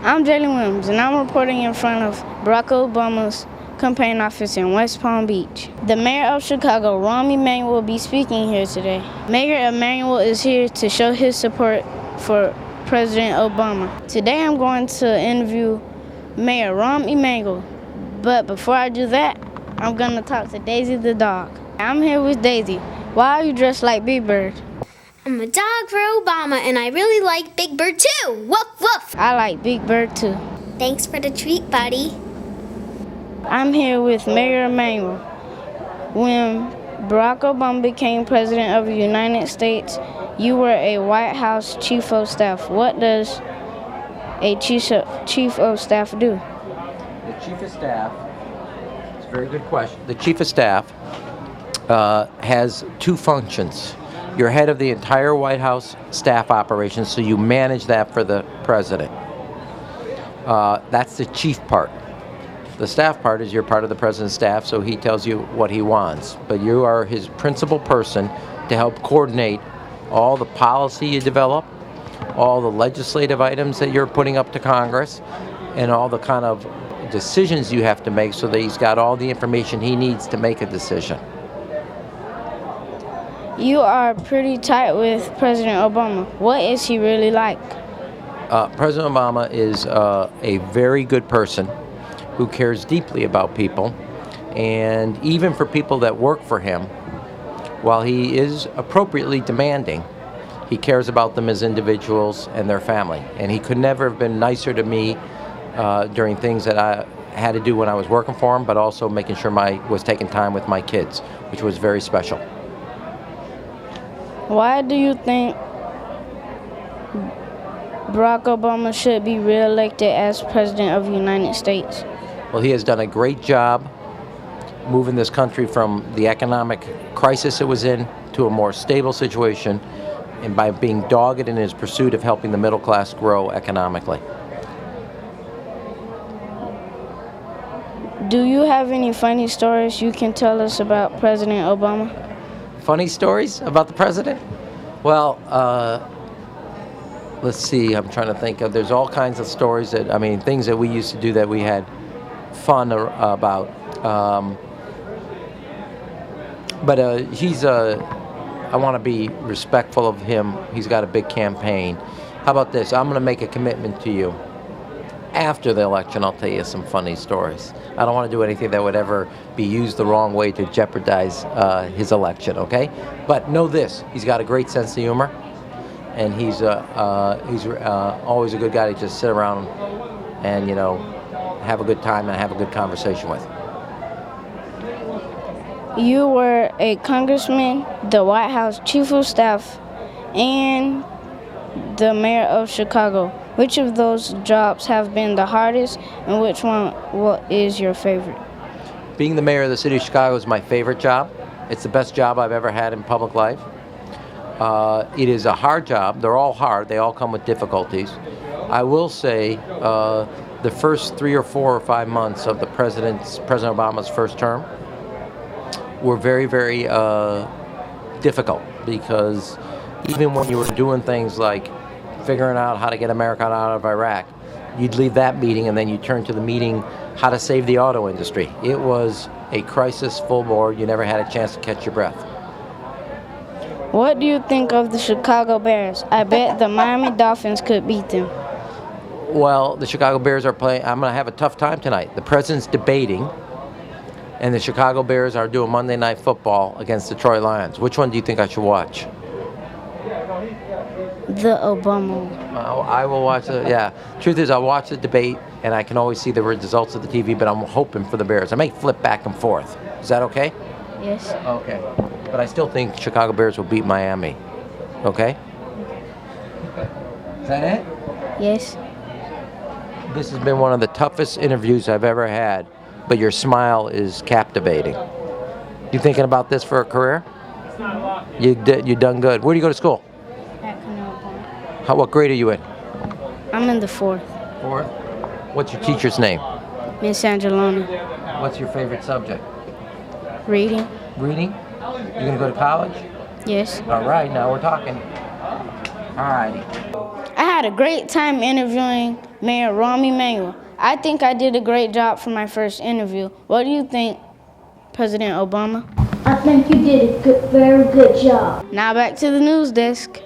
I'm Jaylen Williams, and I'm reporting in front of Barack Obama's campaign office in West Palm Beach. The mayor of Chicago, Rahm Emanuel, will be speaking here today. Mayor Emanuel is here to show his support for President Obama. Today I'm going to interview Mayor Rahm Emanuel, but before I do that, I'm going to talk to Daisy the dog. I'm here with Daisy. Why are you dressed like Big Bird? I'm a dog for Obama, and I really like Big Bird too. Woof, woof. I like Big Bird too. Thanks for the treat, buddy. I'm here with Mayor Emanuel. When Barack Obama became president of the United States, you were a White House Chief of Staff. What does a Chief of Staff do? The Chief of Staff, it's a very good question. The Chief of Staff has two functions. You're head of the entire White House staff operations, so you manage that for the president. That's the chief part. The staff part is you're part of the president's staff, so he tells you what he wants. But you are his principal person to help coordinate all the policy you develop, all the legislative items that you're putting up to Congress, and all the kind of decisions you have to make so that he's got all the information he needs to make a decision. You are pretty tight with President Obama. What is he really like? President Obama is a very good person who cares deeply about people, and even for people that work for him, while he is appropriately demanding, he cares about them as individuals and their family. And he could never have been nicer to me during things that I had to do when I was working for him, but also making sure I was taking time with my kids, which was very special. Why do you think Barack Obama should be reelected as President of the United States? Well, he has done a great job moving this country from the economic crisis it was in to a more stable situation, and by being dogged in his pursuit of helping the middle class grow economically. Do you have any funny stories you can tell us about President Obama? Funny stories about the president? Well, let's see, I'm trying to think of, there's all kinds of stories things that we used to do that we had fun about. I want to be respectful of him. He's got a big campaign. How about this? I'm going to make a commitment to you. After the election, I'll tell you some funny stories. I don't want to do anything that would ever be used the wrong way to jeopardize his election, okay? But know this, he's got a great sense of humor, and he's always a good guy to just sit around and, have a good time and have a good conversation with. You were a congressman, the White House Chief of Staff, and the mayor of Chicago. Which of those jobs have been the hardest, and what is your favorite? Being the mayor of the city of Chicago is my favorite job. It's the best job I've ever had in public life. It is a hard job. They're all hard. They all come with difficulties. I will say the first 3 or 4 or 5 months of President Obama's first term were very, very difficult, because even when you were doing things like figuring out how to get America out of Iraq, you'd leave that meeting and then you turn to the meeting how to save the auto industry. It was a crisis full board. You never had a chance to catch your breath. What do you think of the Chicago Bears? I bet the Miami Dolphins could beat them. Well, the Chicago Bears are playing. I'm going to have a tough time tonight. The president's debating, and the Chicago Bears are doing Monday Night Football against the Detroit Lions. Which one do you think I should watch? The Obama. I will watch it, yeah. Truth is, I'll watch the debate, and I can always see the results of the TV, but I'm hoping for the Bears. I may flip back and forth. Is that okay? Yes. Okay. But I still think Chicago Bears will beat Miami. Okay? Is that it? Yes. This has been one of the toughest interviews I've ever had, but your smile is captivating. You thinking about this for a career? You done good. Where do you go to school? What grade are you in? I'm in the 4th. 4th? What's your teacher's name? Miss Angeloni. What's your favorite subject? Reading. Reading? You gonna go to college? Yes. All right, now we're talking. All righty. I had a great time interviewing Mayor Rahm Emanuel. I think I did a great job for my first interview. What do you think, President Obama? I think you did a very good job. Now back to the news desk.